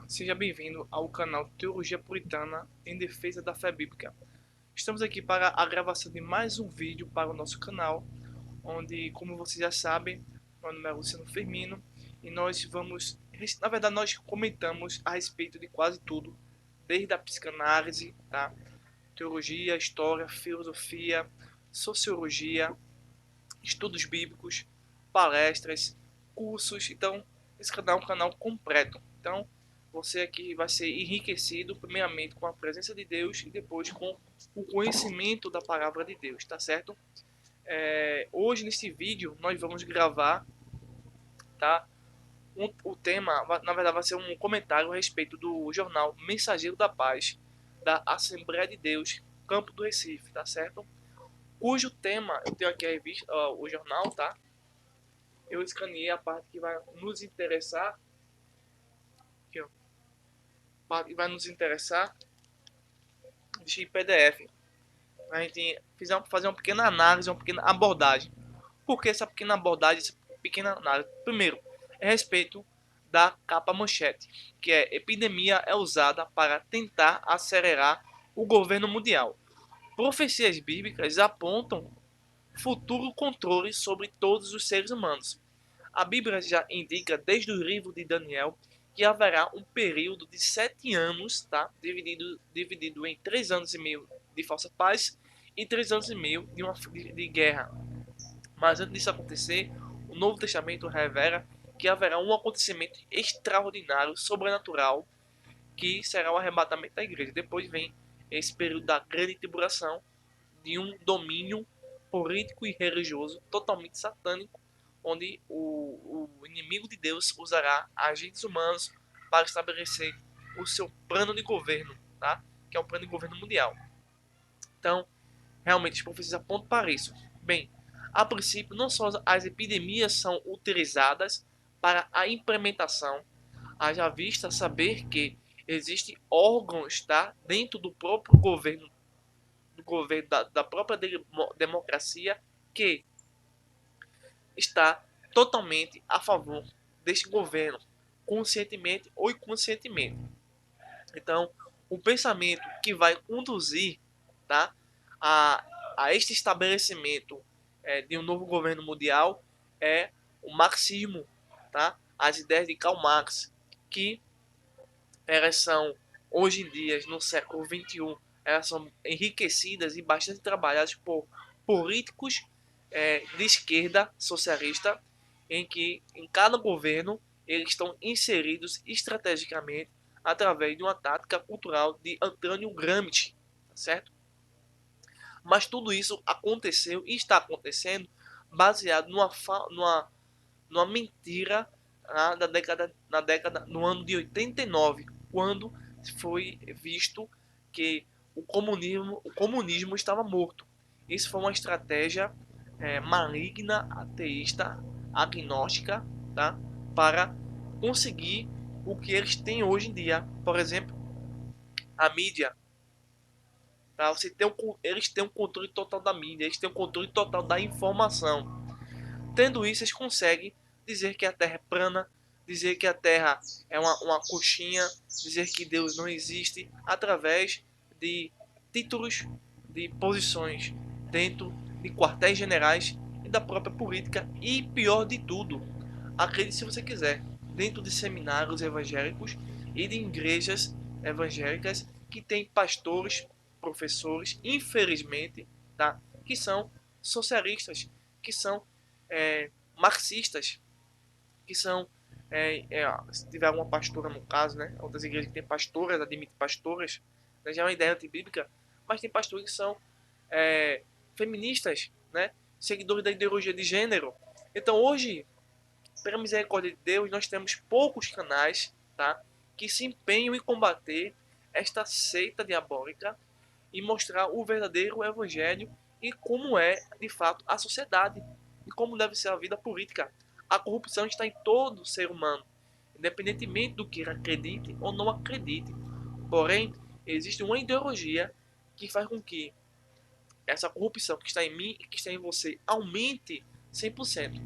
Olá, seja bem-vindo ao canal Teologia Puritana em Defesa da Fé Bíblica. Estamos aqui para a gravação de mais um vídeo para o nosso canal, onde, como vocês já sabem, meu nome é Luciano Firmino e nós comentamos a respeito de quase tudo, desde a psicanálise, tá? Teologia, história, filosofia, sociologia, estudos bíblicos, palestras, cursos. Então, esse canal é um canal completo. Então, você aqui vai ser enriquecido primeiramente com a presença de Deus e depois com o conhecimento da palavra de Deus, tá certo? Hoje neste vídeo nós vamos gravar, tá? O tema, na verdade, vai ser um comentário a respeito do jornal Mensageiro da Paz da Assembleia de Deus, Campo do Recife, tá certo? Cujo tema, eu tenho aqui a revista, o jornal, tá? Eu escaneei a parte que vai nos interessar, aqui, ó, a parte que vai nos interessar, deixei em PDF. A gente fazer uma pequena análise, uma pequena abordagem. Por que essa pequena abordagem, essa pequena análise? Primeiro, é a respeito da capa manchete, que é epidemia é usada para tentar acelerar o governo mundial. Profecias bíblicas apontam futuro controle sobre todos os seres humanos. A Bíblia já indica desde o livro de Daniel que haverá um período de 7 anos, tá? dividido em 3 anos e meio de falsa paz e 3 anos e meio de guerra. Mas antes disso acontecer, o Novo Testamento revela que haverá um acontecimento extraordinário, sobrenatural, que será o arrebatamento da igreja. Depois vem esse período da grande tribulação, de um domínio político e religioso totalmente satânico, onde o inimigo de Deus usará agentes humanos para estabelecer o seu plano de governo, tá? Que é o plano de governo mundial. Então, realmente, as profecias apontam para isso. Bem, a princípio, não só as epidemias são utilizadas para a implementação, haja vista saber que existem órgãos, tá, dentro do governo da própria democracia, que está totalmente a favor deste governo, conscientemente ou inconscientemente. Então, o pensamento que vai conduzir, tá, a este estabelecimento de um novo governo mundial é o marxismo, tá? As ideias de Karl Marx, que elas são, hoje em dia, no século XXI, elas são enriquecidas e bastante trabalhadas por políticos de esquerda socialista, em que em cada governo eles estão inseridos estrategicamente através de uma tática cultural de Antônio Gramsci, tá certo? Mas tudo isso aconteceu e está acontecendo baseado numa mentira no ano de 89, quando foi visto que o comunismo estava morto. Isso foi uma estratégia maligna, ateísta, agnóstica, tá? Para conseguir o que eles têm hoje em dia. Por exemplo, a mídia. Tá? Eles têm um controle total da mídia, eles têm um controle total da informação. Tendo isso, eles conseguem dizer que a Terra é plana, dizer que a Terra é uma coxinha, dizer que Deus não existe, através de títulos, de posições dentro de quartéis generais e da própria política. E pior de tudo, acredite se você quiser, dentro de seminários evangélicos e de igrejas evangélicas que tem pastores, professores, infelizmente, tá? Que são socialistas, que são marxistas, que são, se tiver alguma pastora no caso, né? Outras igrejas que tem pastoras, admitem pastoras, né? Já é uma ideia antibíblica, mas tem pastores que são feministas, né? Seguidores da ideologia de gênero. Então hoje, pela misericórdia de Deus, nós temos poucos canais, tá? Que se empenham em combater esta seita diabólica e mostrar o verdadeiro evangelho e como é, de fato, a sociedade e como deve ser a vida política. A corrupção está em todo ser humano, independentemente do que ele acredite ou não acredite. Porém, existe uma ideologia que faz com que essa corrupção que está em mim e que está em você aumente 100%.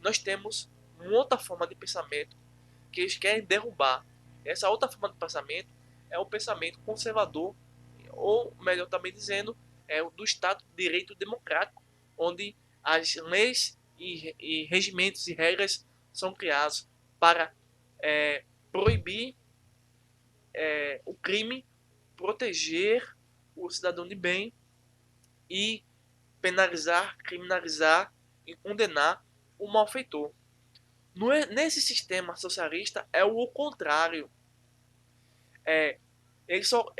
Nós temos uma outra forma de pensamento que eles querem derrubar, Essa outra forma de pensamento é o pensamento conservador, ou melhor também dizendo, é o do Estado de Direito Democrático, onde as leis e regimentos e regras são criados para proibir o crime, proteger o cidadão de bem e penalizar, criminalizar e condenar o malfeitor. Nesse sistema socialista é o contrário. É, ele só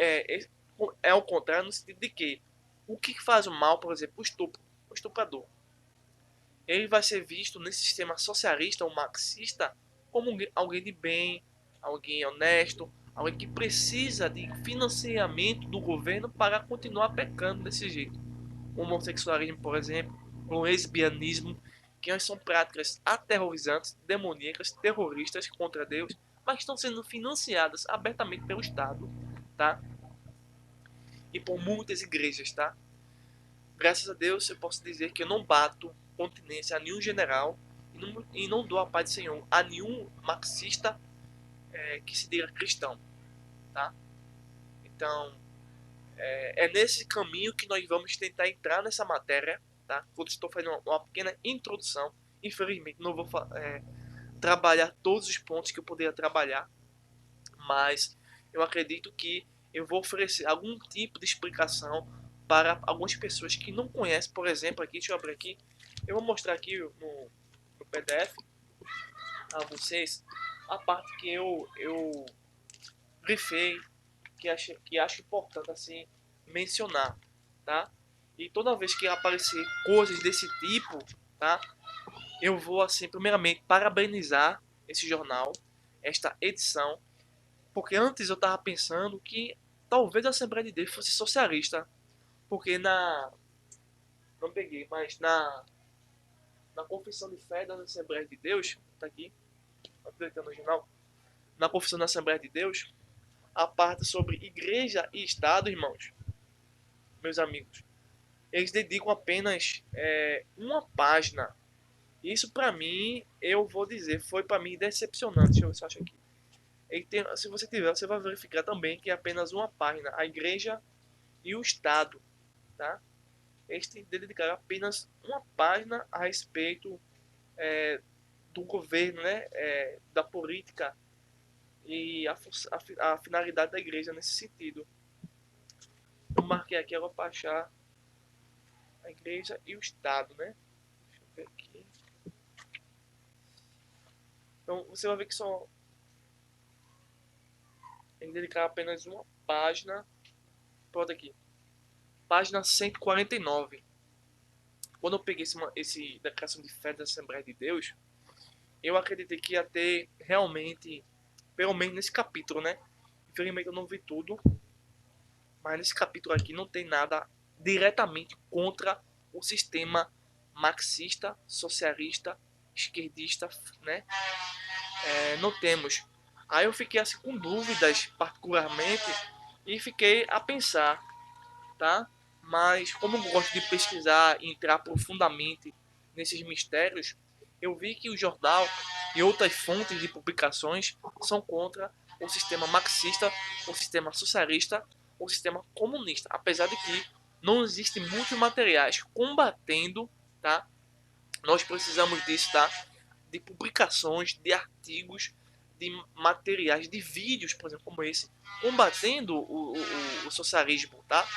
é o contrário no sentido de que o que faz o mal, por exemplo, o estuprador, ele vai ser visto nesse sistema socialista ou marxista como alguém de bem, alguém honesto, alguém que precisa de financiamento do governo para continuar pecando desse jeito. O homossexualismo, por exemplo, o lesbianismo, que são práticas aterrorizantes, demoníacas, terroristas contra Deus, mas estão sendo financiadas abertamente pelo Estado, tá? E por muitas igrejas, tá? Graças a Deus eu posso dizer que eu não bato continência a nenhum general e não dou a paz do Senhor a nenhum marxista que se diga cristão, tá? Então, é nesse caminho que nós vamos tentar entrar nessa matéria, tá? Eu estou fazendo uma pequena introdução. Infelizmente, não vou trabalhar todos os pontos que eu poderia trabalhar, mas eu acredito que eu vou oferecer algum tipo de explicação para algumas pessoas que não conhecem. Por exemplo, aqui, deixa eu abrir aqui, eu vou mostrar aqui no PDF a vocês a parte que eu grifei, que acho importante assim mencionar, tá? E toda vez que aparecer coisas desse tipo, tá? Eu vou assim, primeiramente, parabenizar esse jornal, esta edição, porque antes eu estava pensando que talvez a Assembleia de Deus fosse socialista, porque não peguei, mas na Confissão de Fé da Assembleia de Deus, tá aqui, aproveitando o jornal, na Confissão da Assembleia de Deus, a parte sobre igreja e Estado, irmãos, meus amigos, eles dedicam apenas uma página. Isso para mim, eu vou dizer, foi para mim decepcionante. Deixa eu ver se eu acho aqui. Se você tiver, você vai verificar também que é apenas uma página, a igreja e o Estado, tá? Eles dedicaram apenas uma página a respeito do governo, né? Da política e a finalidade da igreja nesse sentido. Eu marquei aqui agora para achar a igreja e o Estado, né? Deixa eu ver aqui. Então você vai ver que só ele dedicar apenas uma página. Pronto aqui. Página 149. Quando eu peguei esse declaração de fé da Assembleia de Deus, eu acreditei que ia ter realmente, pelo menos nesse capítulo, né? Infelizmente eu não vi tudo, mas nesse capítulo aqui não tem nada diretamente contra o sistema marxista, socialista, esquerdista, né? Não temos. Aí eu fiquei assim com dúvidas, particularmente, e fiquei a pensar, tá? Mas como eu gosto de pesquisar e entrar profundamente nesses mistérios, eu vi que o jornal e outras fontes de publicações são contra o sistema marxista, o sistema socialista, o sistema comunista, apesar de que não existem muitos materiais combatendo, tá? Nós precisamos disso, tá? De publicações, de artigos, de materiais, de vídeos, por exemplo, como esse, combatendo o socialismo, tá?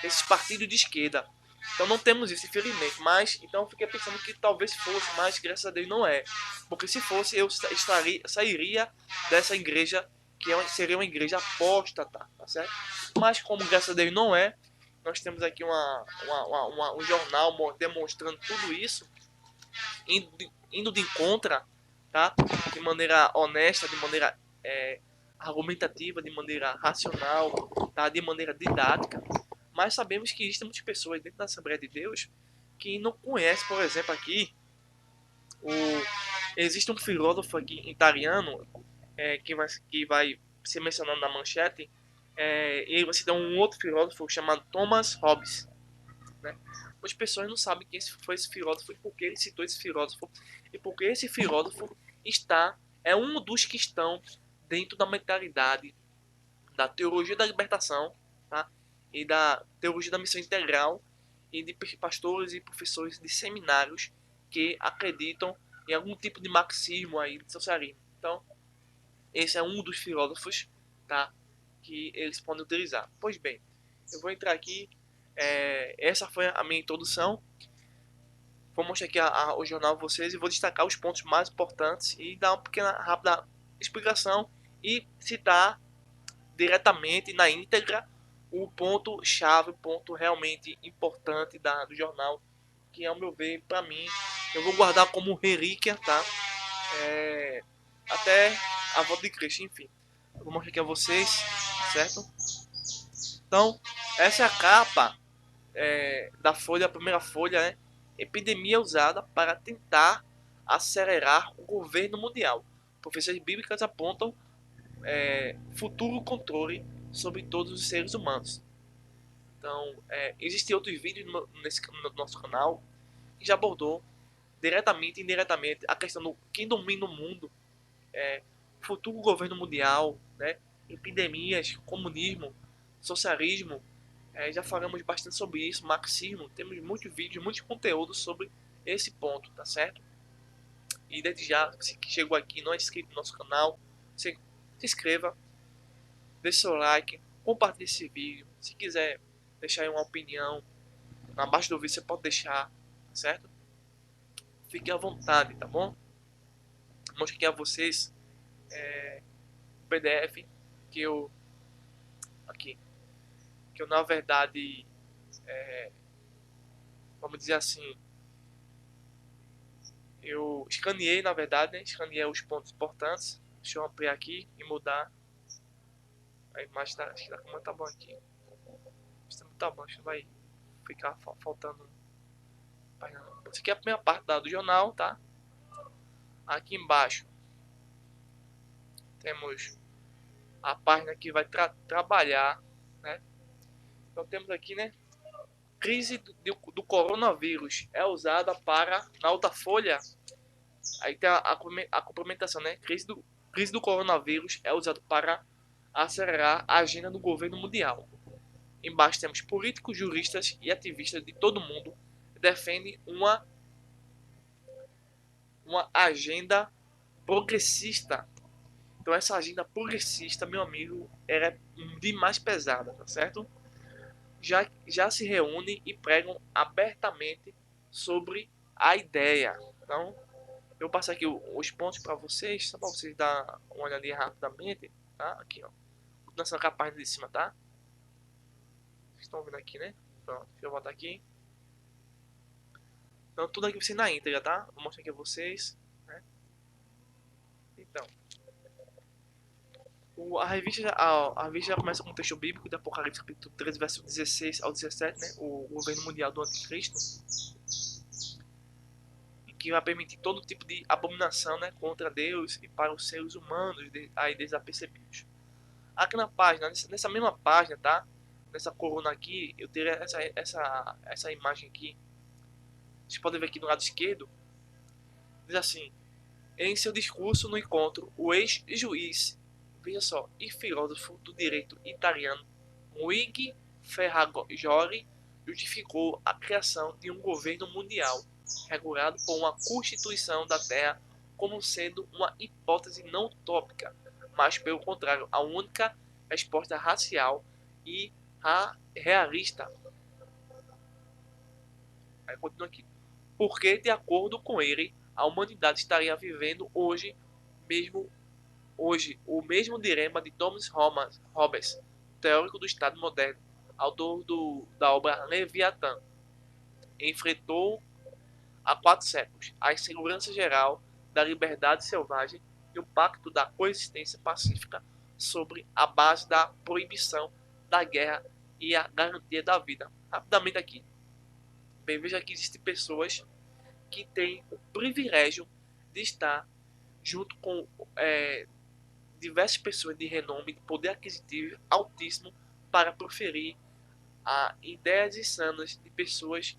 Esses partidos de esquerda. Então não temos isso, infelizmente. Mas então eu fiquei pensando que talvez fosse, mas graças a Deus não é. Porque se fosse, eu sairia dessa igreja, que seria uma igreja apóstata, tá certo? Mas como graças a Deus não é, nós temos aqui um jornal demonstrando tudo isso, indo de encontro, tá? De maneira honesta, de maneira argumentativa, de maneira racional, tá? De maneira didática. Mas sabemos que existem muitas pessoas dentro da Assembleia de Deus que não conhecem, por exemplo, aqui, o... existe um filósofo aqui italiano que vai ser mencionado na manchete, e você tem um outro filósofo chamado Thomas Hobbes. Né? As pessoas não sabem quem foi esse filósofo e por que ele citou esse filósofo e porque esse filósofo é um dos que estão dentro da mentalidade da teologia da libertação, tá? E da teologia da missão integral e de pastores e professores de seminários que acreditam em algum tipo de marxismo aí, de socialismo. Então, esse é um dos filósofos, tá? Que eles podem utilizar. Pois bem, eu vou entrar aqui. Essa foi a minha introdução. Vou mostrar aqui o jornal para vocês e vou destacar os pontos mais importantes e dar uma pequena, rápida explicação e citar diretamente na íntegra o ponto chave, o ponto realmente importante do jornal, que ao meu ver, para mim, eu vou guardar como relíquia, tá? Até a volta de Cristo, enfim. Eu vou mostrar aqui a vocês, certo? Então, essa é a capa da folha, a primeira folha, né? Epidemia usada para tentar acelerar o governo mundial. Professores bíblicas apontam futuro controle sobre todos os seres humanos. Então, existem outros vídeos no nosso canal que já abordou diretamente e indiretamente a questão do quem domina o mundo, futuro governo mundial, né? Epidemias, comunismo, socialismo. Já falamos bastante sobre isso, marxismo. Temos muitos vídeos, muitos conteúdos sobre esse ponto, tá certo? E desde já, você que chegou aqui e não é inscrito no nosso canal, você se inscreva, deixe seu like, compartilhe esse vídeo. Se quiser deixar aí uma opinião abaixo do vídeo, você pode deixar, tá certo? Fique à vontade, tá bom? Vou mostrar aqui a vocês o PDF que eu aqui, que eu na verdade, vamos dizer assim, eu escaneei na verdade, né? Escaneei os pontos importantes. Deixa eu ampliar aqui e mudar a imagem. Acho que tá bom aqui. Tá bom, acho que vai ficar faltando página. Isso aqui é a primeira parte do jornal, tá? Aqui embaixo temos a página que vai trabalhar, né? Então temos aqui, né? Crise do coronavírus é usada para, na outra folha, aí tem a complementação, né? Crise do coronavírus é usado para acelerar a agenda do governo mundial. Embaixo temos políticos, juristas e ativistas de todo mundo defendem uma agenda progressista. Então essa agenda progressista, meu amigo, era de mais pesada, tá certo? Já se reúnem e pregam abertamente sobre a ideia. Então, eu vou passar aqui os pontos para vocês, só para vocês dar uma olhadinha rapidamente, tá? Aqui, ó. Nessa página de cima, tá? Vocês estão vendo aqui, né? Pronto, deixa eu botar aqui. Então, tudo aqui vai ser na íntegra, tá? Vou mostrar aqui a vocês, né? Então, a revista já começa com um texto bíblico de Apocalipse, capítulo 13, verso 16 ao 17, né? O governo mundial do anticristo, que vai permitir todo tipo de abominação, né, contra Deus e para os seres humanos aí desapercebidos. Aqui na página, nessa mesma página, tá? Nessa coluna aqui, eu teria essa imagem aqui. Vocês podem ver aqui do lado esquerdo. Diz assim: em seu discurso no encontro, o ex-juiz, veja só, e filósofo do direito italiano Luigi Ferrajoli justificou a criação de um governo mundial regulado por uma constituição da Terra como sendo uma hipótese não utópica, mas pelo contrário, a única resposta racial e realista. Aí continua aqui. Porque, de acordo com ele, a humanidade estaria vivendo hoje o mesmo dilema de Thomas Hobbes, teórico do Estado moderno, autor da obra Leviatã. Enfrentou há 4 séculos a insegurança geral da liberdade selvagem e o pacto da coexistência pacífica sobre a base da proibição da guerra e a garantia da vida. Rapidamente aqui. Bem, veja que existem pessoas que têm o privilégio de estar junto com diversas pessoas de renome, de poder aquisitivo altíssimo para proferir ideias insanas de pessoas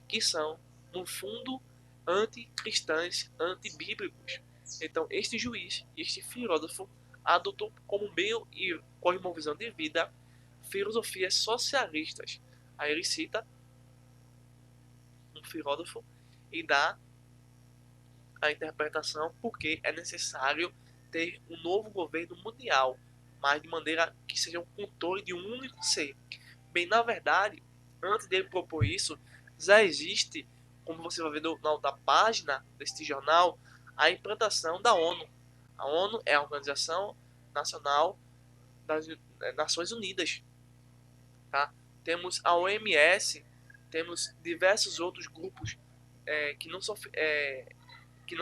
que são, no fundo, anticristãs, antibíblicos. Então, este juiz, este filósofo, adotou como meio e cosmovisão de vida filosofias socialistas. Aí ele cita um filósofo e dá a interpretação porque é necessário ter um novo governo mundial, mas de maneira que seja um controle de um único ser. Bem, na verdade, antes dele propor isso, já existe, como você vai ver na outra página deste jornal, a implantação da ONU. A ONU é a Organização Nacional das Nações Unidas. Tá? Temos a OMS, temos diversos outros grupos que não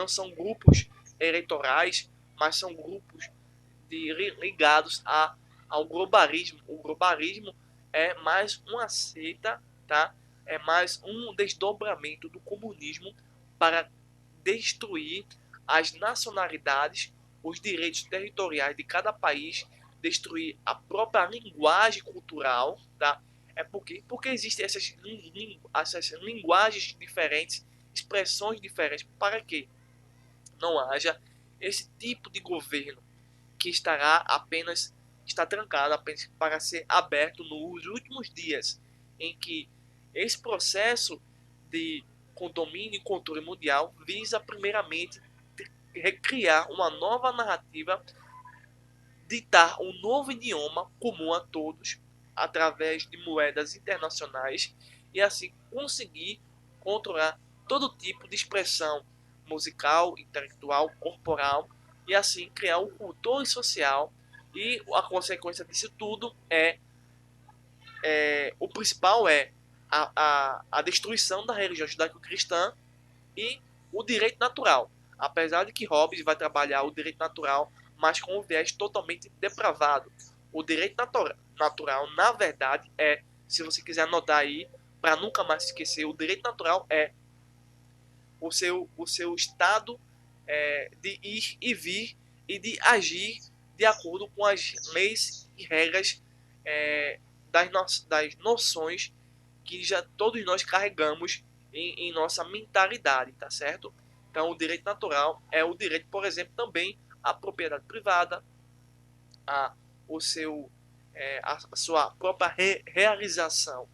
são grupos eleitorais, mas são grupos ligados ao globalismo. O globalismo é mais uma seita, tá? É mais um desdobramento do comunismo para destruir as nacionalidades, os direitos territoriais de cada país, destruir a própria linguagem cultural, tá? É porque existem essas linguagens diferentes, expressões diferentes, para que não haja esse tipo de governo que está trancado apenas para ser aberto nos últimos dias, em que esse processo de condomínio e controle mundial visa primeiramente recriar uma nova narrativa, ditar um novo idioma comum a todos através de moedas internacionais e assim conseguir controlar todo tipo de expressão musical, intelectual, corporal e assim criar um controle social e a consequência disso tudo o principal é a destruição da religião judaico-cristã e o direito natural. Apesar de que Hobbes vai trabalhar o direito natural, mas com um viés totalmente depravado. O direito natural, na verdade, se você quiser anotar aí, para nunca mais esquecer, o direito natural é o seu estado de ir e vir e de agir de acordo com as leis e regras das noções que já todos nós carregamos em nossa mentalidade, tá certo? Então, o direito natural é o direito, por exemplo, também à propriedade privada, a, a sua própria realização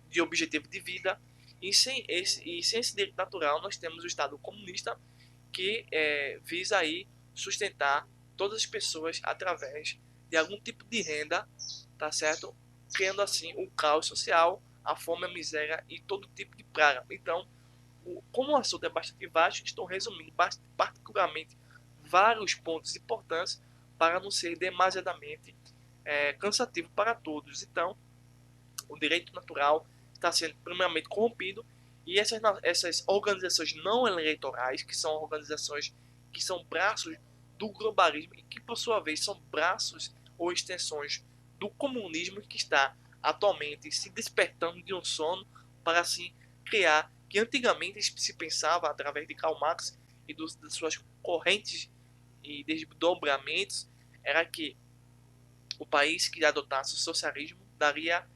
de objetivo de vida. E sem esse direito natural, nós temos o Estado comunista que visa aí sustentar todas as pessoas através de algum tipo de renda, tá certo? Criando assim o caos social, a fome, a miséria e todo tipo de praga. Então, como o assunto é bastante vasto, estou resumindo particularmente vários pontos importantes para não ser demasiadamente cansativo para todos. Então, o direito natural está sendo primeiramente corrompido e essas organizações não eleitorais, que são organizações que são braços do globalismo e que, por sua vez, são braços ou extensões do comunismo que está atualmente se despertando de um sono para assim criar que antigamente se pensava através de Karl Marx e das suas correntes e desdobramentos era que o país que adotasse o socialismo daria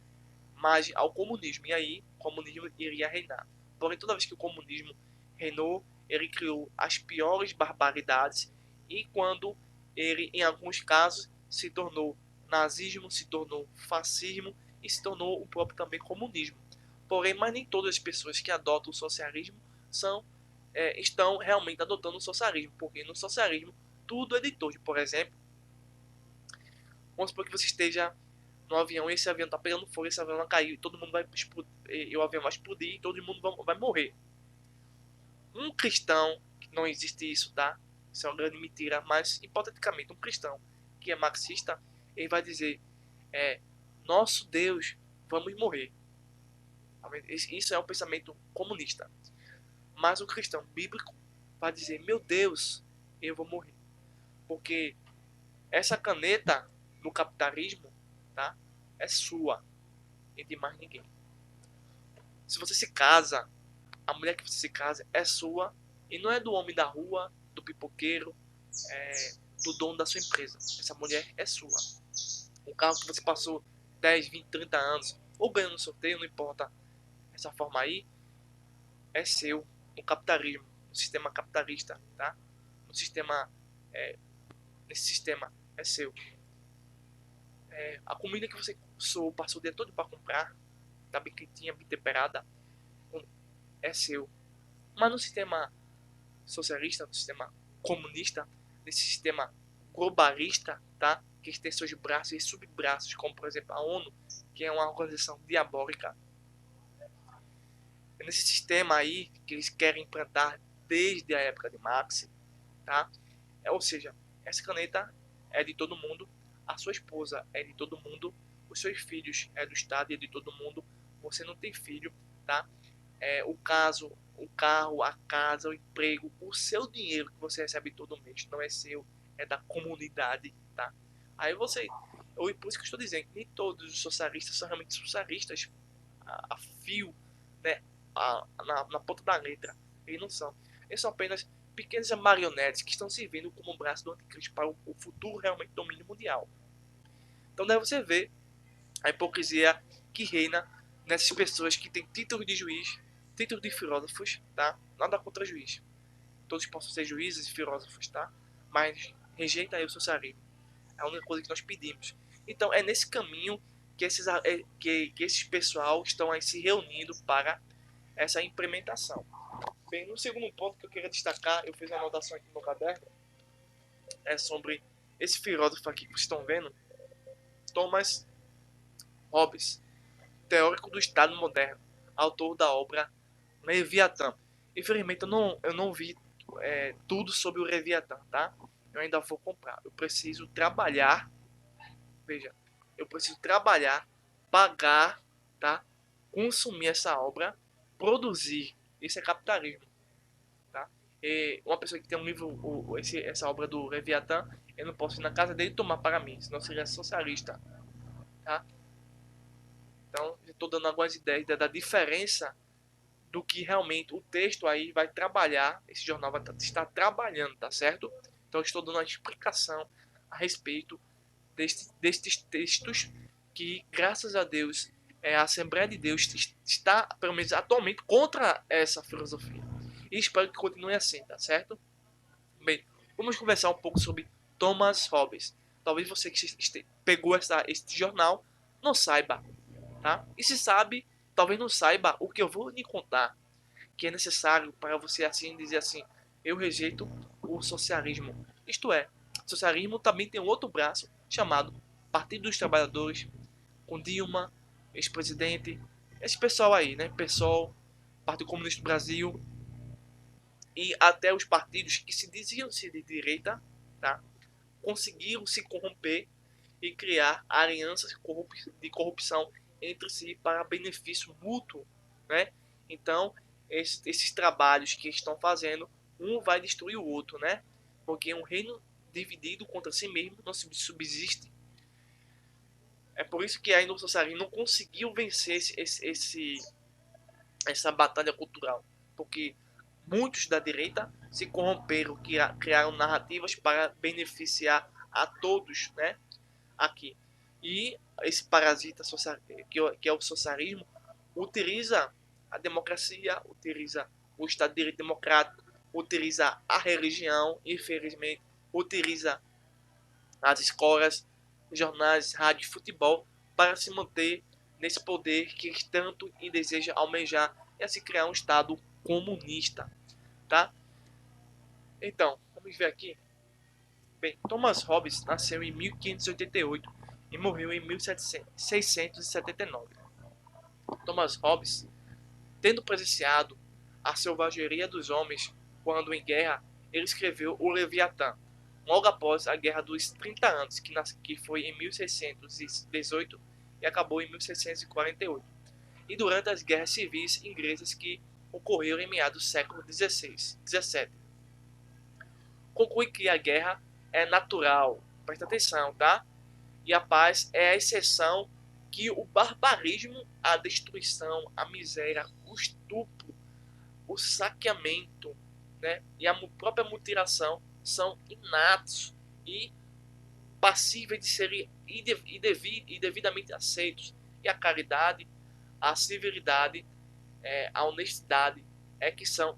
margem ao comunismo, e aí o comunismo iria reinar. Porém, toda vez que o comunismo reinou, ele criou as piores barbaridades, e quando ele, em alguns casos, se tornou nazismo, se tornou fascismo e se tornou o próprio também comunismo. Porém, mas nem todas as pessoas que adotam o socialismo estão realmente adotando o socialismo, porque no socialismo tudo é dito. Por exemplo, vamos supor que você esteja no avião e esse avião tá pegando fogo, esse avião vai cair, e todo mundo vai explodir, e o avião vai explodir e todo mundo vai morrer. Um cristão, que não existe isso, tá? Isso é uma grande mentira, mas hipoteticamente, um cristão que é marxista, ele vai dizer, nosso Deus, vamos morrer. Isso é um pensamento comunista. Mas o cristão bíblico vai dizer, meu Deus, eu vou morrer. Porque essa caneta no capitalismo, tá? É sua e de mais ninguém. Se você se casa, a mulher que você se casa é sua e não é do homem da rua, do pipoqueiro, do dono da sua empresa. Essa mulher é sua. O carro que você passou 10, 20, 30 anos ou ganhou no sorteio, não importa. Essa forma aí é seu no capitalismo, no sistema capitalista, tá? No sistema nesse sistema é seu. A comida que você passou o dia todo para comprar, tá bem quentinha, bem temperada, é seu. Mas no sistema socialista, no sistema comunista, nesse sistema globalista, tá? Que tem seus braços e subbraços, como por exemplo a ONU, que é uma organização diabólica. É nesse sistema aí que eles querem implantar desde a época de Marx, tá? Ou seja, essa caneta é de todo mundo, a sua esposa é de todo mundo, os seus filhos é do Estado e é de todo mundo. Você não tem filho, tá? O carro, a casa, o emprego, o seu dinheiro que você recebe todo mês não é seu, é da comunidade, tá? Aí você, por isso que eu estou dizendo que nem todos os socialistas são realmente socialistas a fio, né? Na ponta da letra. Eles não são. Eles são apenas pequenas marionetes que estão servindo como um braço do anticristo para o futuro realmente domínio mundial. Então daí você vê a hipocrisia que reina nessas pessoas que têm título de juiz, título de filósofos, tá? Nada contra juiz. Todos possam ser juízes e filósofos, tá? Mas rejeita aí o socialismo. É a única coisa que nós pedimos. Então é nesse caminho que esses pessoal estão aí se reunindo para essa implementação. Bem, no segundo ponto que eu queria destacar, eu fiz uma anotação aqui no meu caderno, é sobre esse filósofo aqui que vocês estão vendo, Thomas Hobbes, teórico do Estado moderno, autor da obra Leviatã. Infelizmente eu não vi tudo sobre o Leviatã, tá? Eu ainda vou comprar. Eu preciso trabalhar, veja, eu preciso trabalhar, pagar, tá? Consumir essa obra, produzir. Isso é capitalismo, tá? E uma pessoa que tem um livro, essa obra do Leviatã, eu não posso ir na casa dele e tomar para mim, senão seria socialista, tá? Então, estou dando algumas ideias da diferença do que realmente o texto aí vai trabalhar, esse jornal vai estar trabalhando, tá certo? Então, estou dando uma explicação a respeito destes textos que, graças a Deus, a Assembleia de Deus está, pelo menos atualmente, contra essa filosofia. E espero que continue assim, tá certo? Bem, vamos conversar um pouco sobre Thomas Hobbes. Talvez você que pegou este jornal não saiba, tá? E se sabe, talvez não saiba o que eu vou lhe contar, que é necessário para você assim dizer assim: eu rejeito o socialismo. Isto é, o socialismo também tem um outro braço chamado Partido dos Trabalhadores, com Dilma, ex-presidente, esse pessoal aí, né? PSOL, Partido Comunista do Brasil e até os partidos que se diziam ser de direita, tá? Conseguiram se corromper e criar alianças de corrupção entre si para benefício mútuo, né? Então, esses trabalhos que estão fazendo, um vai destruir o outro, né? Porque um reino dividido contra si mesmo não subsiste. É por isso que ainda o socialismo não conseguiu vencer essa batalha cultural, porque muitos da direita se corromperam, criaram narrativas para beneficiar a todos, né? Aqui. E esse parasita social, que é o socialismo, utiliza a democracia, utiliza o Estado de Direito Democrático, utiliza a religião, infelizmente, utiliza as escolas, jornais, rádio, futebol para se manter nesse poder que tanto e deseja almejar e assim criar um Estado comunista, tá? Então, vamos ver aqui. Bem, Thomas Hobbes nasceu em 1588 e morreu em 1679. Thomas Hobbes, tendo presenciado a selvageria dos homens quando em guerra, ele escreveu o Leviatã, logo após a Guerra dos 30 Anos, que foi em 1618 e acabou em 1648, e durante as guerras civis inglesas que ocorreram em meados do século XVII. Conclui que a guerra é natural, presta atenção, tá? E a paz é a exceção, que o barbarismo, a destruição, a miséria, o estupro, o saqueamento, né, e a própria mutilação são inatos e passíveis de serem devidamente aceitos. E a caridade, a civilidade, a honestidade é que são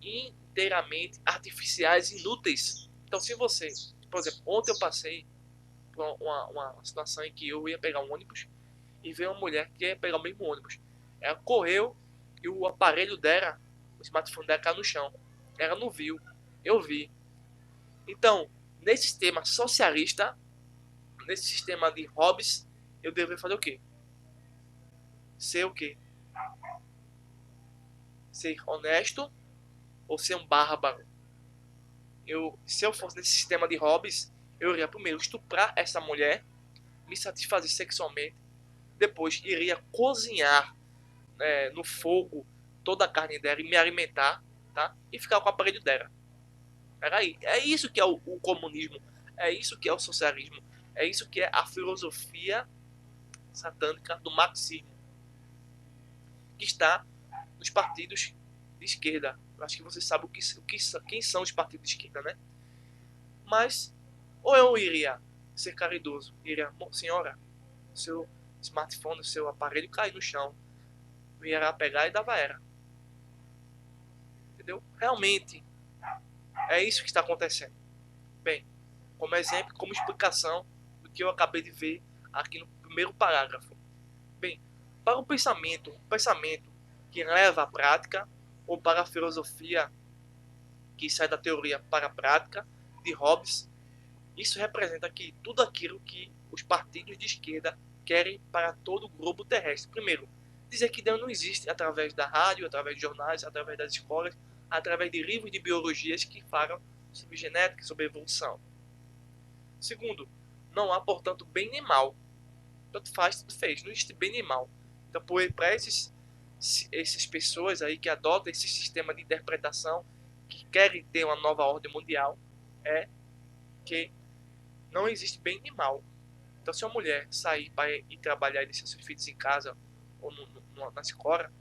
inteiramente artificiais e inúteis. Então, se você Por exemplo, ontem eu passei por uma situação em que eu ia pegar um ônibus e veio uma mulher que ia pegar o mesmo ônibus. Ela correu e o aparelho dela, o smartphone dela caiu no chão. Ela não viu, eu vi. Então, nesse sistema socialista, nesse sistema de hobbies, eu deveria fazer o quê? Ser o quê? Ser honesto ou ser um bárbaro? Se eu fosse nesse sistema de hobbies, eu iria primeiro estuprar essa mulher, me satisfazer sexualmente, depois iria cozinhar no fogo toda a carne dela e me alimentar, tá? E ficar com o aparelho dela. Peraí, é isso que é o comunismo, é isso que é o socialismo, é isso que é a filosofia satânica do marxismo, que está nos partidos de esquerda. Eu acho que você sabe quem são os partidos de esquerda, né? Mas, ou eu iria ser caridoso, iria, senhora, seu smartphone, seu aparelho caiu no chão, eu ia pegar e dava era. Entendeu? Realmente, é isso que está acontecendo. Bem, como exemplo, como explicação do que eu acabei de ver aqui no primeiro parágrafo. Bem, para o pensamento que leva à prática, ou para a filosofia que sai da teoria para a prática, de Hobbes, isso representa aqui tudo aquilo que os partidos de esquerda querem para todo o globo terrestre. Primeiro, dizer que Deus não existe através da rádio, através de jornais, através das escolas, através de livros de biologias que falam sobre genética e sobre evolução. Segundo, não há, portanto, bem nem mal. Tanto faz, tanto fez. Não existe bem nem mal. Então, para essas pessoas aí que adotam esse sistema de interpretação, que querem ter uma nova ordem mundial, é que não existe bem nem mal. Então, se uma mulher sair para ir trabalhar e deixar seus filhos em casa ou na escola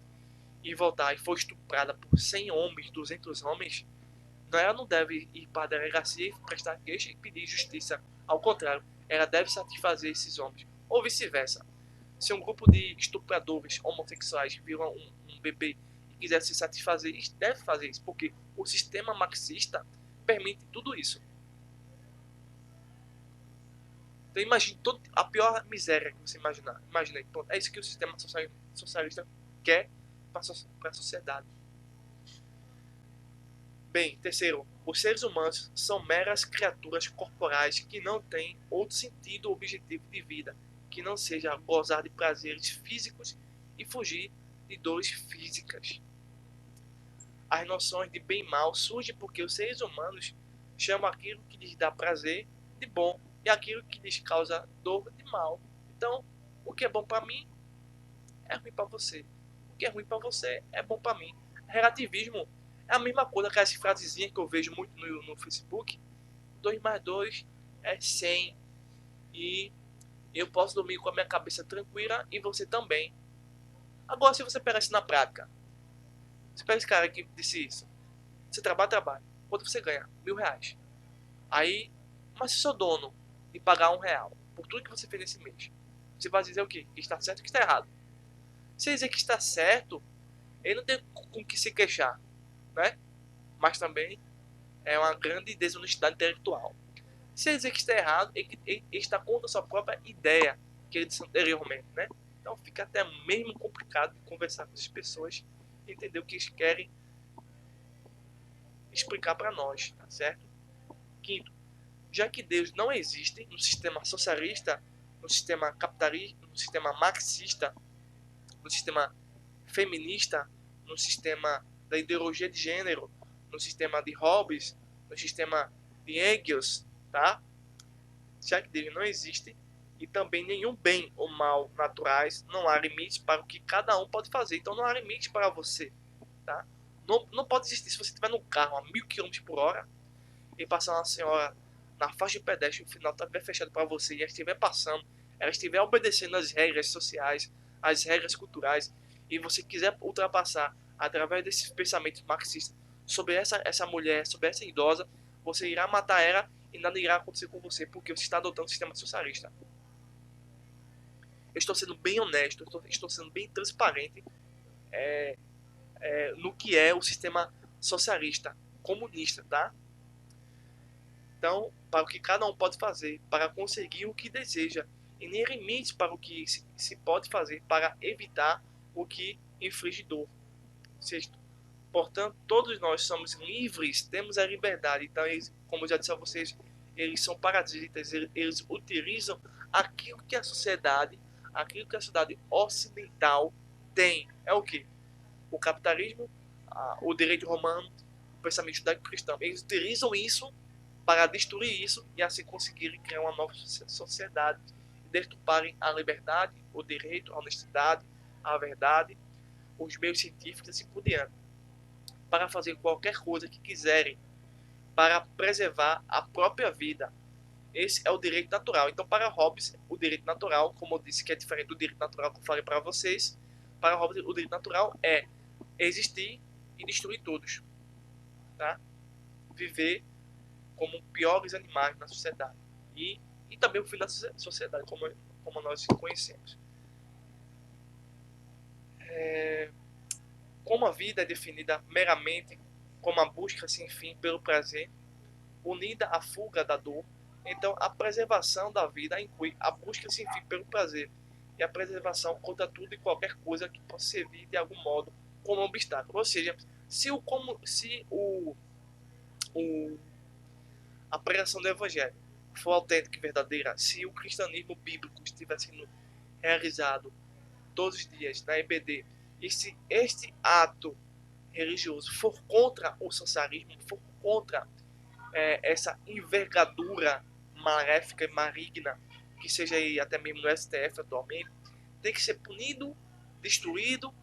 e voltar e for estuprada por 100 homens, 200 homens, ela não deve ir para a delegacia e prestar queixa e pedir justiça. Ao contrário, ela deve satisfazer esses homens. Ou vice-versa. Se um grupo de estupradores homossexuais vira um bebê e quiser se satisfazer, deve fazer isso, porque o sistema marxista permite tudo isso. Então imagine a pior miséria que você imaginar. Imagine, é isso que o sistema socialista quer para a sociedade. Bem, terceiro, os seres humanos são meras criaturas corporais que não têm outro sentido ou objetivo de vida que não seja gozar de prazeres físicos e fugir de dores físicas. As noções de bem e mal surgem porque os seres humanos chamam aquilo que lhes dá prazer de bom e aquilo que lhes causa dor de mal. Então, o que é bom para mim é ruim para você. O que é ruim para você é bom para mim. Relativismo é a mesma coisa, aquelas frasezinhas que eu vejo muito no Facebook. 2 mais 2 é 100 e eu posso dormir com a minha cabeça tranquila e você também. Agora, se você pegar isso na prática, você pega esse cara que disse isso. Você trabalha. Quanto você ganha? R$ 1.000. Aí, mas se sou dono de pagar R$ 1 por tudo que você fez nesse mês, você vai dizer o quê? Que está certo e que está errado. Se dizer que está certo, ele não tem com que se queixar, né? Mas também é uma grande desonestidade intelectual. Se dizer que está errado, ele está contra a sua própria ideia que ele disse anteriormente, né? Então fica até mesmo complicado de conversar com as pessoas e entender o que eles querem explicar para nós, tá certo? Quinto, já que Deus não existe no sistema socialista, no sistema capitalista, no sistema marxista, no sistema feminista, no sistema da ideologia de gênero, no sistema de Hobbes, no sistema de Engels, tá? Já que Deus não existe e também nenhum bem ou mal naturais, não há limites para o que cada um pode fazer. Então não há limite para você, tá? Não pode existir se você estiver no carro a 1.000 km/h e passar uma senhora na faixa de pedestre, o final estiver fechado para você e ela estiver passando, ela estiver obedecendo as regras sociais, as regras culturais, e você quiser ultrapassar através desses pensamentos marxistas sobre essa mulher, sobre essa idosa, você irá matar ela e nada irá acontecer com você, porque você está adotando o sistema socialista. Eu estou sendo bem honesto, estou sendo bem transparente no que é o sistema socialista, comunista, tá? Então, para o que cada um pode fazer para conseguir o que deseja, e nem limites para o que se pode fazer para evitar o que inflige dor. Sexto, portanto, todos nós somos livres, temos a liberdade. Então, eles, como eu já disse a vocês, eles são parasitas, eles utilizam aquilo que a sociedade ocidental tem. É o que? O capitalismo, o direito romano, o pensamento judaico-cristão. Eles utilizam isso para destruir isso e assim conseguirem criar uma nova sociedade e deturparem a liberdade, o direito, a honestidade, a verdade, os meios científicos e assim por diante, para fazer qualquer coisa que quiserem para preservar a própria vida. Esse é o direito natural. Então, para Hobbes, o direito natural, como eu disse que é diferente do direito natural que eu falei para vocês, para Hobbes, o direito natural é existir e destruir todos, tá? Viver como piores animais na sociedade e também o fim da sociedade, como nós conhecemos. Como a vida é definida meramente como a busca sem fim pelo prazer, unida à fuga da dor, então a preservação da vida inclui a busca sem fim pelo prazer e a preservação contra tudo e qualquer coisa que possa servir de algum modo como obstáculo. Ou seja, se a pregação do evangelho for autêntica e verdadeira, se o cristianismo bíblico estiver sendo realizado todos os dias na EBD, e se este ato religioso for contra o socialismo, for contra essa envergadura maléfica e maligna que seja aí até mesmo no STF atualmente, tem que ser punido, destruído,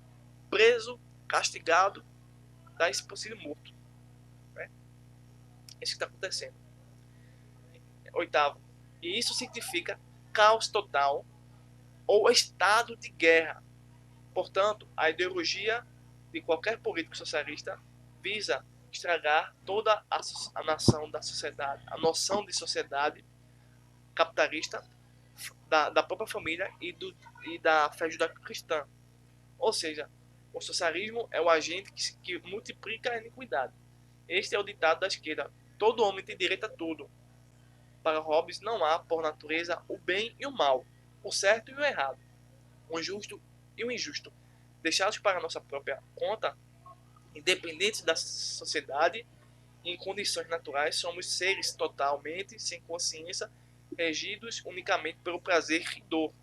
preso, castigado, tá? E se possível morto. Né? É isso que está acontecendo. Oitavo, e isso significa caos total ou estado de guerra. Portanto, a ideologia de qualquer político socialista visa estragar toda a nação da sociedade, a noção de sociedade capitalista da própria família e da fé judaico-cristã. Ou seja, o socialismo é o agente que multiplica a iniquidade. Este é o ditado da esquerda. Todo homem tem direito a tudo. Para Hobbes, não há, por natureza, o bem e o mal, o certo e o errado, o justo e o injusto. Deixados para nossa própria conta, independentes da sociedade, em condições naturais, somos seres totalmente sem consciência, regidos unicamente pelo prazer e dor.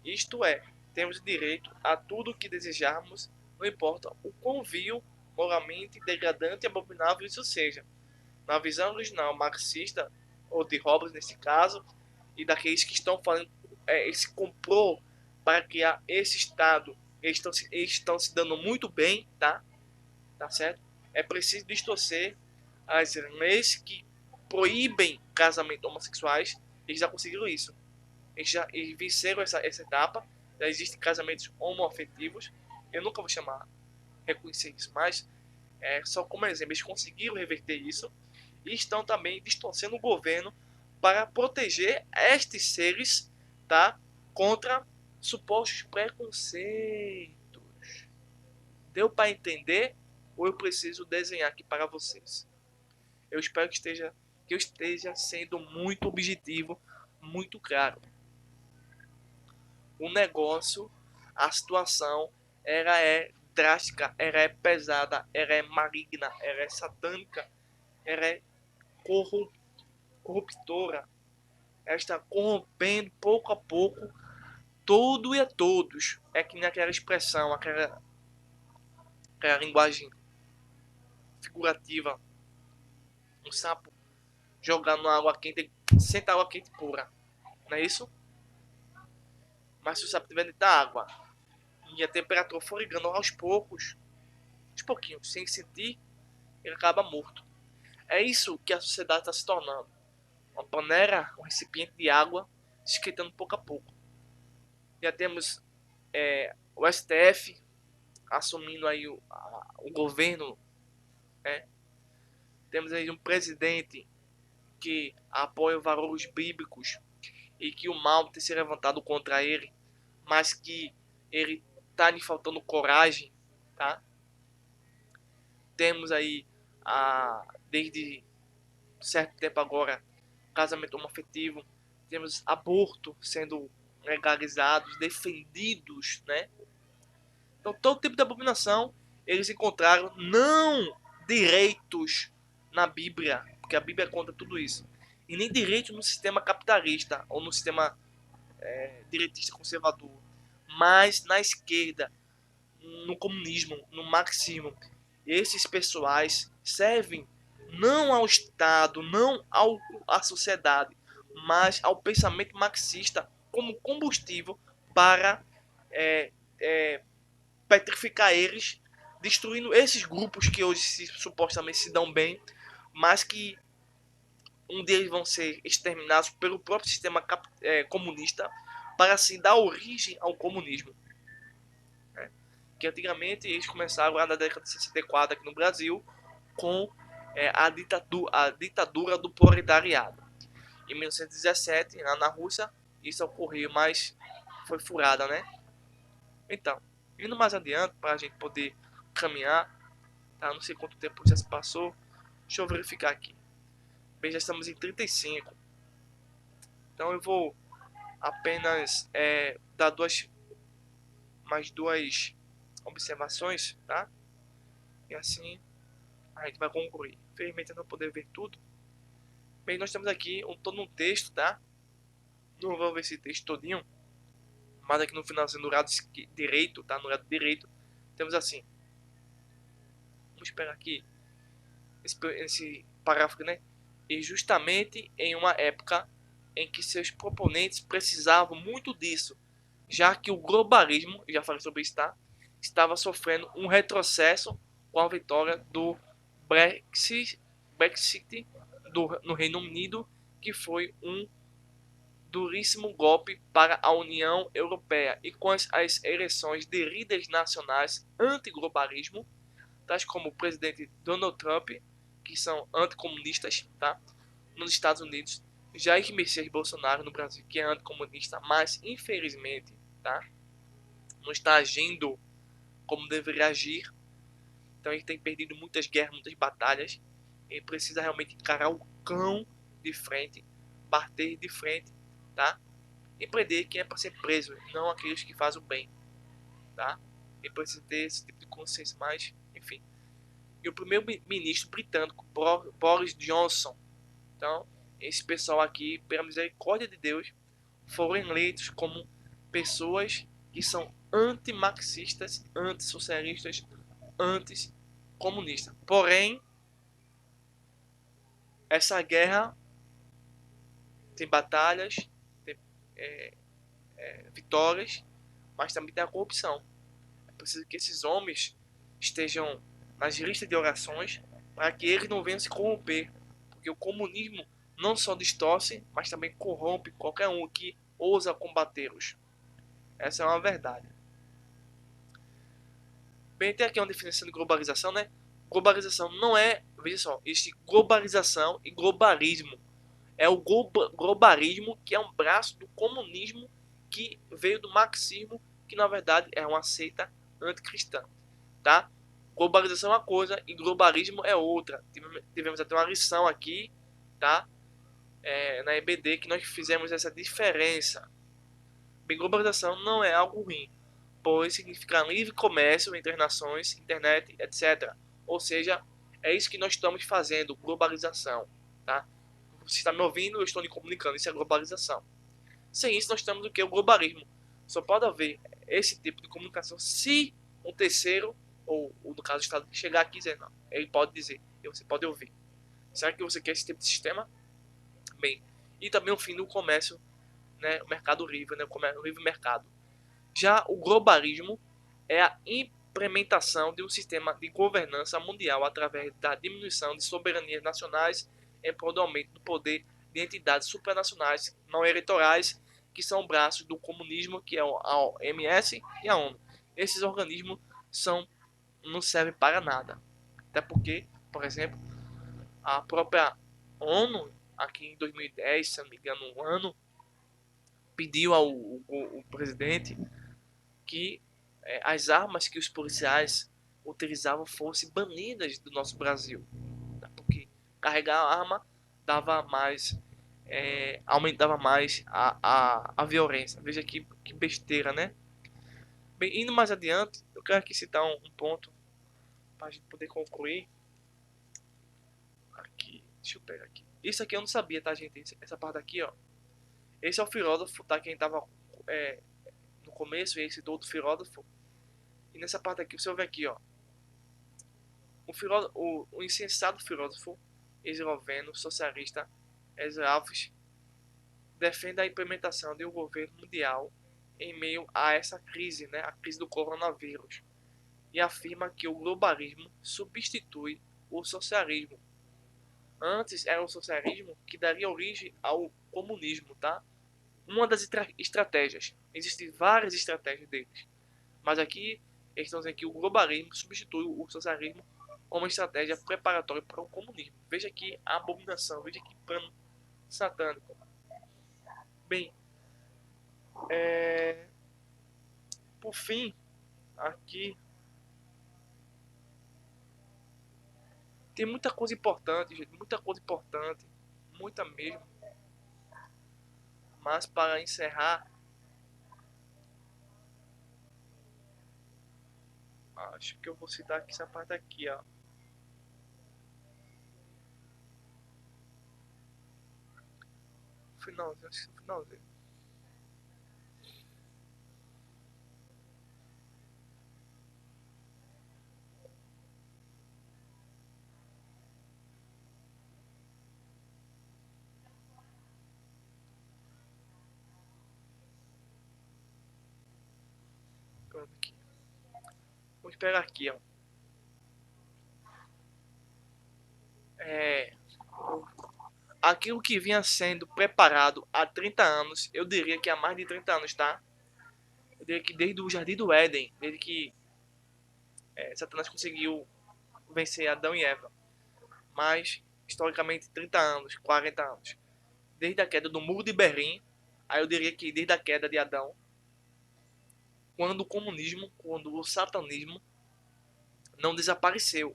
Isto é, temos direito a tudo o que desejarmos, não importa o quão vil, moralmente degradante e abominável isso seja. Na visão original marxista, ou de Hobbes nesse caso, e daqueles que estão falando, ele se comprou para criar esse Estado, eles estão se dando muito bem, tá certo? É preciso distorcer as leis que proíbem casamentos homossexuais. Eles já conseguiram isso. Eles venceram essa etapa. Já existem casamentos homoafetivos. Eu nunca vou reconhecer isso, mas só como exemplo, eles conseguiram reverter isso e estão também distorcendo o governo para proteger estes seres, tá, contra supostos preconceitos. Deu para entender ou eu preciso desenhar aqui para vocês? Eu espero que eu esteja sendo muito objetivo, muito claro. O negócio, a situação, ela é drástica, ela é pesada, ela é maligna, ela é satânica, ela é corruptora. Ela está corrompendo pouco a pouco tudo e a todos. É que nem aquela expressão, aquela linguagem figurativa. Um sapo jogar na água quente, senta água quente pura. Não é isso? Mas se o sapo estiver dentro da água e a temperatura for ligando aos pouquinhos, sem sentir, ele acaba morto. É isso que a sociedade está se tornando. Uma panela, um recipiente de água, esquentando pouco a pouco. Já temos o STF assumindo aí o governo, né? Temos aí um presidente que apoia os valores bíblicos e que o mal tem se levantado contra ele, mas que ele está lhe faltando coragem, tá? Temos aí desde certo tempo agora, casamento homoafetivo, temos aborto sendo legalizados, defendidos, né? Então, todo tipo de abominação, eles encontraram não direitos na Bíblia, porque a Bíblia conta tudo isso, e nem direito no sistema capitalista ou no sistema direitista conservador, mas na esquerda, no comunismo, no marxismo. Esses pessoais servem não ao Estado, não à sociedade, mas ao pensamento marxista como combustível para é, é, petrificar eles, destruindo esses grupos que hoje supostamente se dão bem, mas que um deles vão ser exterminados pelo próprio sistema comunista para assim dar origem ao comunismo. Né? Que antigamente eles começaram lá na década de 64 aqui no Brasil com a ditadura do proletariado. Em 1917, lá na Rússia, isso ocorreu, mas foi furada, né? Então, indo mais adiante, para a gente poder caminhar, tá? Não sei quanto tempo já se passou, deixa eu verificar aqui. Bem, já estamos em 35. Então eu vou apenas dar mais duas observações, tá? E assim a gente vai concluir. Infelizmente eu não poder ver tudo. Bem, nós temos aqui todo um texto, tá? Não vou ver esse texto todinho, mas aqui no finalzinho do lado direito, tá? No lado direito, temos assim. Vamos esperar aqui esse parágrafo, né? E justamente em uma época em que seus proponentes precisavam muito disso, já que o globalismo, já falei sobre isso, tá? Estava sofrendo um retrocesso com a vitória do Brexit no Reino Unido, que foi um duríssimo golpe para a União Europeia, e com as eleições de líderes nacionais anti-globalismo, tais como o presidente Donald Trump, que são anticomunistas, tá? Nos Estados Unidos, Jair Messias Bolsonaro no Brasil, que é anticomunista, mas infelizmente, tá? Não está agindo como deveria agir. Então ele tem perdido muitas guerras, muitas batalhas. Ele precisa realmente encarar o cão de frente, bater de frente, tá? E prender quem é para ser preso, não aqueles que fazem o bem, tá? Ele precisa ter esse tipo de consciência, mas, enfim. E o primeiro-ministro britânico, Boris Johnson. Então, esse pessoal aqui, pela misericórdia de Deus, foram eleitos como pessoas que são antimarxistas, antissocialistas, anticomunistas. Porém, essa guerra tem batalhas, tem vitórias, mas também tem a corrupção. É preciso que esses homens estejam nas listas de orações para que eles não venham se corromper. Porque o comunismo não só distorce, mas também corrompe qualquer um que ousa combatê-los. Essa é uma verdade. Bem, tem aqui uma definição de globalização, né? Globalização não é, veja só, existe globalização e globalismo. É o globalismo que é um braço do comunismo que veio do marxismo, que na verdade é uma seita anticristã, tá? Globalização é uma coisa e globalismo é outra. Tivemos até uma lição aqui, tá? Na EBD que nós fizemos essa diferença. Bem, globalização não é algo ruim, pois significa livre comércio entre as nações, internet, etc. Ou seja, é isso que nós estamos fazendo, globalização, tá? Você está me ouvindo, eu estou me comunicando, isso é globalização. Sem isso, nós temos o que? O globalismo. Só pode haver esse tipo de comunicação se um terceiro, ou no caso do Estado, chegar aqui e dizer, não, ele pode dizer, e você pode ouvir. Será que você quer esse tipo de sistema? Bem, e também o fim do comércio, né, o mercado livre, né, o livre mercado. Já o globalismo é a implementação de um sistema de governança mundial através da diminuição de soberanias nacionais em prol do aumento do poder de entidades supranacionais não eleitorais, que são braços do comunismo, que é a OMS e a ONU. Esses organismos não servem para nada. Até porque, por exemplo, a própria ONU, aqui em 2010, se não me engano, um ano, pediu ao presidente que as armas que os policiais utilizavam fossem banidas do nosso Brasil. Porque carregar a arma dava mais, aumentava mais a violência. Veja que besteira, né? Bem, indo mais adiante, eu quero aqui citar um ponto para a gente poder concluir. Aqui, deixa eu pegar aqui. Isso aqui eu não sabia, tá, gente? Essa parte aqui, ó. Esse é o filósofo, tá? Quem tava é, no começo, esse do outro filósofo. E nessa parte aqui, você vai ver aqui, ó. O insensato filósofo esloveno socialista Eslavs defende a implementação de um governo mundial em meio a essa crise, né, a crise do coronavírus, e afirma que o globalismo substitui o socialismo. Antes era o socialismo que daria origem ao comunismo, tá? Uma das estratégias, existem várias estratégias deles, mas aqui eles estão dizendo que o globalismo substitui o socialismo como estratégia preparatória para o comunismo. Veja aqui a abominação, veja que plano satânico. Bem, por fim, aqui tem muita coisa importante, gente, muita coisa importante, muita mesmo. Mas para encerrar, acho que eu vou citar aqui essa parte aqui, ó. Finalzinho, acho que finalzinho. Pronto, aqui. Vamos pegar aqui, ó. É, aquilo que vinha sendo preparado há 30 anos, eu diria que há mais de 30 anos, tá? Eu diria que desde o Jardim do Éden, desde que Satanás conseguiu vencer Adão e Eva. Mas, historicamente, 30 anos, 40 anos. Desde a queda do Muro de Berlim, aí eu diria que desde a queda de Adão, quando o comunismo, quando o satanismo não desapareceu,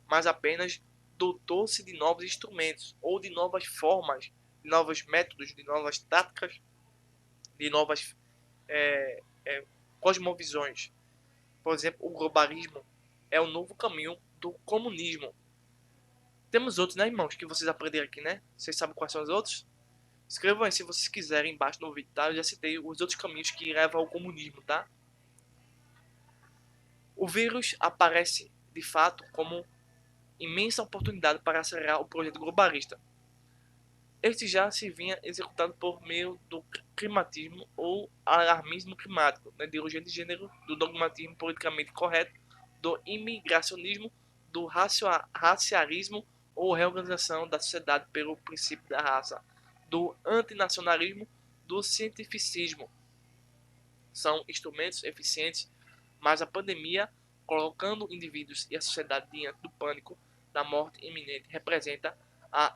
mas apenas dotou-se de novos instrumentos, ou de novas formas, de novos métodos, de novas táticas, de novas é, cosmovisões. Por exemplo, o globalismo é o novo caminho do comunismo. Temos outros, né, irmãos, que vocês aprenderam aqui, né? Vocês sabem quais são os outros? Escrevam aí se vocês quiserem embaixo no vídeo, tá? Eu já citei os outros caminhos que levam ao comunismo, tá? O vírus aparece, de fato, como imensa oportunidade para acelerar o projeto globalista. Este já se vinha executado por meio do climatismo ou alarmismo climático, da ideologia de gênero, do dogmatismo politicamente correto, do imigracionismo, do racialismo ou reorganização da sociedade pelo princípio da raça, do antinacionalismo, do cientificismo. São instrumentos eficientes, mas a pandemia, colocando indivíduos e a sociedade diante do pânico da morte iminente, representa a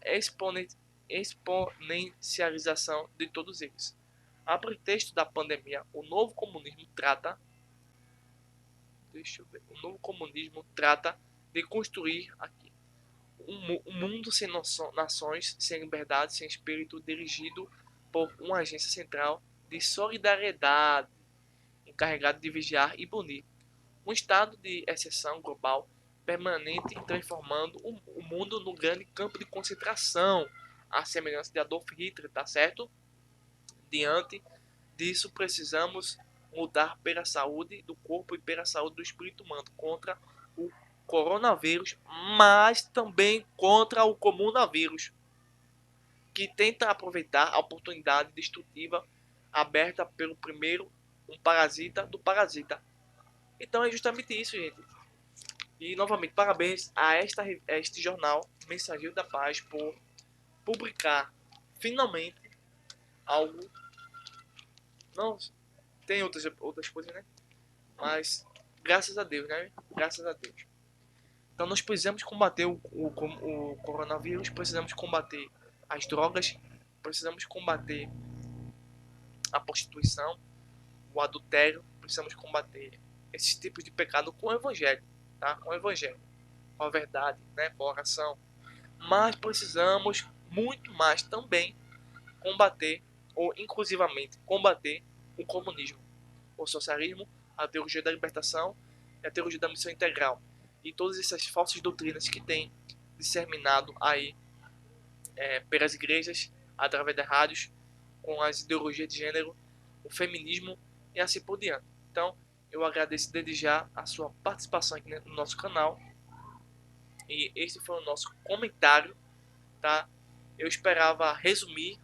exponencialização de todos eles. A pretexto da pandemia, o novo comunismo trata, o novo comunismo trata de construir aqui um mundo sem nações, sem liberdade, sem espírito, dirigido por uma agência central de solidariedade, encarregado de vigiar e punir. Um estado de exceção global permanente, transformando o mundo num grande campo de concentração, à semelhança de Adolf Hitler, tá certo? Diante disso, precisamos lutar pela saúde do corpo e pela saúde do espírito humano contra o coronavírus, mas também contra o comunavírus, que tenta aproveitar a oportunidade destrutiva aberta pelo primeiro um parasita do parasita. Então é justamente isso, gente. E novamente, parabéns a este jornal, Mensageiro da Paz, por publicar finalmente algo. Não, tem outras coisas, né? Mas graças a Deus, né? Graças a Deus. Então nós precisamos combater o coronavírus, precisamos combater as drogas, precisamos combater a prostituição, o adultério, precisamos combater esses tipos de pecado com o evangelho, tá? Com o evangelho, com a verdade, né? Com a oração. Mas precisamos muito mais também combater, ou inclusivamente combater, o comunismo, o socialismo, a teologia da libertação e a teologia da missão integral. E todas essas falsas doutrinas que têm disseminado aí pelas igrejas, através das rádios, com as ideologias de gênero, o feminismo e assim por diante. Então, eu agradeço desde já a sua participação aqui no nosso canal. E esse foi o nosso comentário, tá? Eu esperava resumir,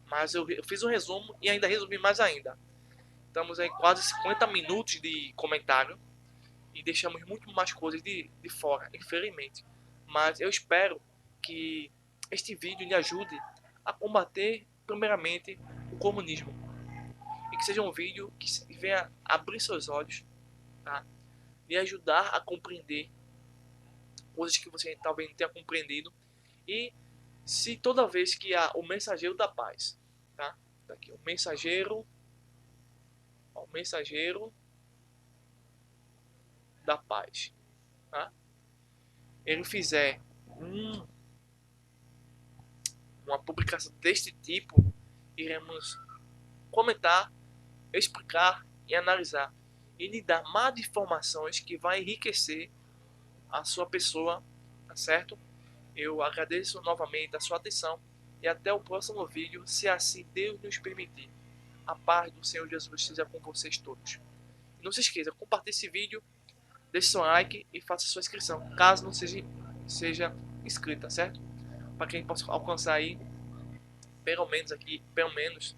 mas eu fiz um resumo e ainda resumi mais ainda. Estamos aí quase 50 minutos de comentário e deixamos muito mais coisas de fora, infelizmente. Mas eu espero que este vídeo lhe ajude a combater, primeiramente, o comunismo. E que seja um vídeo que venha abrir seus olhos, tá? E ajudar a compreender coisas que você talvez não tenha compreendido. E se toda vez que há o mensageiro da paz, tá? Aqui, o mensageiro da paz, tá? Ele fizer um, uma publicação deste tipo, iremos comentar, explicar e analisar e lhe dar mais informações que vai enriquecer a sua pessoa, tá certo? Eu agradeço novamente a sua atenção e até o próximo vídeo, se assim Deus nos permitir. A paz do Senhor Jesus esteja com vocês todos. E não se esqueça, compartilhe esse vídeo, deixe seu like e faça sua inscrição, caso não seja inscrito, tá certo? Para que a gente possa alcançar aí, pelo menos,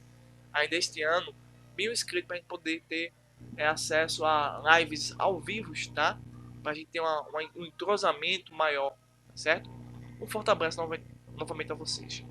ainda este ano, 1.000 inscritos para a gente poder ter acesso a lives ao vivo, tá? Para a gente ter um entrosamento maior, tá certo? Um forte abraço novamente a vocês.